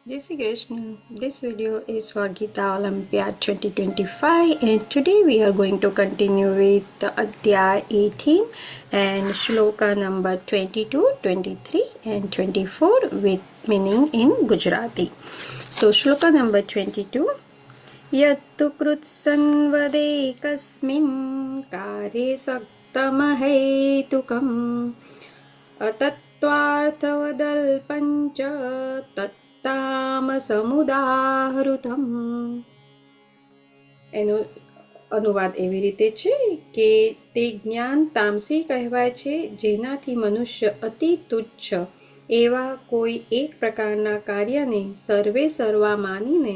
Jai Shri Krishna. This video is for Gita Olympiad 2025 and today we are going to continue with the Adhyay 18 and Shloka number 22, 23 and 24 with meaning in Gujarati. So Shloka number 22. Yattu krutsanvade kasmin kare saktamahaitukam atatvarthavadalpancha tat તામસમુદાહૃતમ. એનો અનુવાદ એવી રીતે છે કે તે જ્ઞાન તામસી કહેવાય છે જેનાથી મનુષ્ય અતિ તુચ્છ એવા કોઈ એક પ્રકારના કાર્યને સર્વે સર્વા માનીને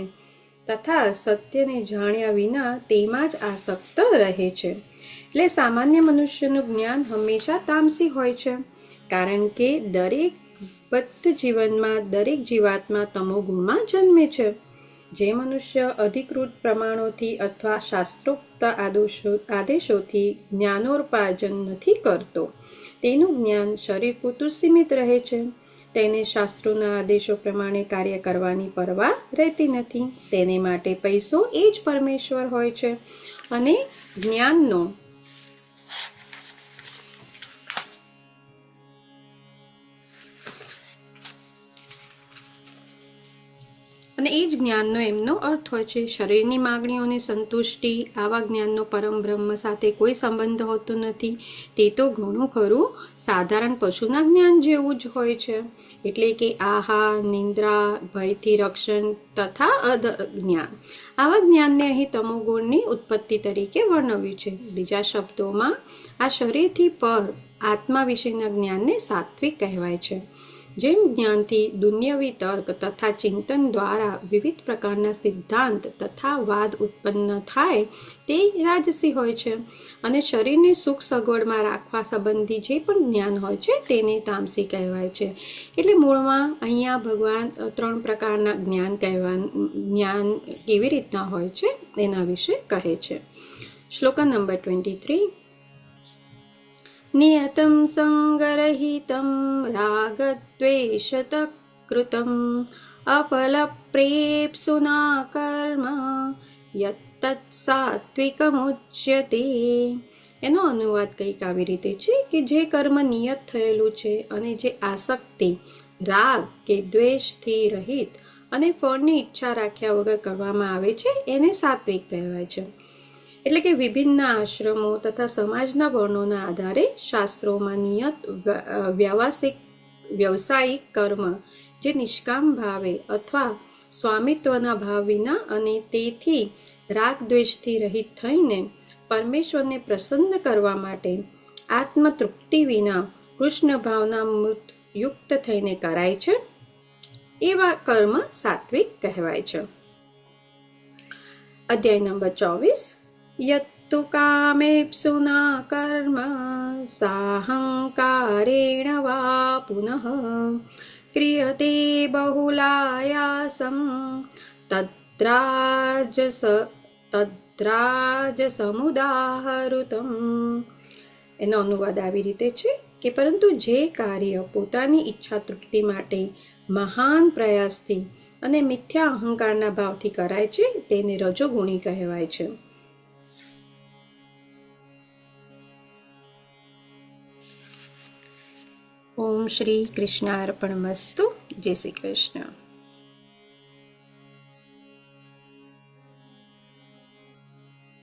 તથા સત્યને જાણ્યા વિના તેમાં જ આસક્ત રહે છે. એટલે સામાન્ય મનુષ્યનું જ્ઞાન હંમેશા તામસી હોય છે, કારણ કે દરેક બદ્ધ જીવનમાં દરેક જીવાત્મા તમોગુણમાં જન્મે છે. જે મનુષ્ય અધિકૃત પ્રમાણોથી અથવા શાસ્ત્રોક્ત આદેશોથી જ્ઞાનોપાર્જન નથી કરતો તેનું જ્ઞાન શરીર પૂરતું સીમિત રહે છે. તેને શાસ્ત્રોના આદેશો પ્રમાણે કાર્ય કરવાની પરવા રહેતી નથી. તેને માટે પૈસો એ જ પરમેશ્વર હોય છે અને જ્ઞાનનો અને એ જ જ્ઞાનનો એમનો અર્થ હોય છે. શરીરની માગણીઓની સંતુષ્ટિ આવા જ્ઞાનનો પરમ બ્રહ્મ સાથે કોઈ સંબંધ હોતો નથી. તે તો ઘણું ખરું સાધારણ પશુના જ્ઞાન જેવું જ હોય છે. એટલે કે આહાર, નિંદ્રા, ભયથી રક્ષણ તથા અધર જ્ઞાન. આવા જ્ઞાનને અહીં તમોગુણની ઉત્પત્તિ તરીકે વર્ણવ્યું છે. બીજા શબ્દોમાં આ શરીરથી પર આત્મા વિશેના જ્ઞાનને સાત્વિક કહેવાય છે. જેમ જ્ઞાનથી દુન્યવી તર્ક તથા ચિંતન દ્વારા વિવિધ પ્રકારના સિદ્ધાંત તથા વાદ ઉત્પન્ન થાય તે રાજસી હોય છે, અને શરીરને સુખ સગવડમાં રાખવા સંબંધી જે પણ જ્ઞાન હોય છે તેને તામસી કહેવાય છે. એટલે મૂળમાં અહીંયા ભગવાન ત્રણ પ્રકારના જ્ઞાન કેવી રીતના હોય છે એના વિશે કહે છે. શ્લોકા નંબર 23. નિયતમ સંગરહિતમ રાગદ્વેષતકૃતમ અફલપ્રેપ્સુના કર્મ યત્તત્ સાત્વિકમુચ્યતે. એનો અનુવાદ કંઈક આવી રીતે છે કે જે કર્મ નિયત થયેલું છે અને જે આસક્તિ રાગ કે દ્વેષથી રહિત અને ફળની ઈચ્છા રાખ્યા વગર કરવામાં આવે છે એને સાત્વિક કહેવાય છે. એટલે કે વિભિન્ન આશ્રમો તથા સમાજના વર્ણોના આધારે શાસ્ત્રોમાં નિયત વ્યવસાયિક કર્મ જે નિષ્કામ ભાવે અથવા સ્વામિત્વના ભાવ વિના અને તેથી રાગ દ્વેષથી રહિત થઈને પરમેશ્વરને પ્રસન્ન કરવા માટે આત્મતૃપ્તિ વિના કૃષ્ણ ભાવના મૃત યુક્ત થઈને કરાય છે એવા કર્મ સાત્વિક કહેવાય છે. અધ્યાય નંબર 24. યત્તુ કામેપ્સુના કર્મ સાહંકારેણ વા પુનઃ ક્રિયતે બહુલાયાસમ તદ્રાજસમુદાહૃતમ. એનો અનુવાદ આવી રીતે છે કે પરંતુ જે કાર્ય પોતાની ઈચ્છા તૃપ્તિ માટે મહાન પ્રયાસથી અને મિથ્યા અહંકારના ભાવથી કરાય છે તેને રજોગુણી કહેવાય છે. ઓમ શ્રી કૃષ્ણાર્પણમસ્તુ. જય શ્રી કૃષ્ણ.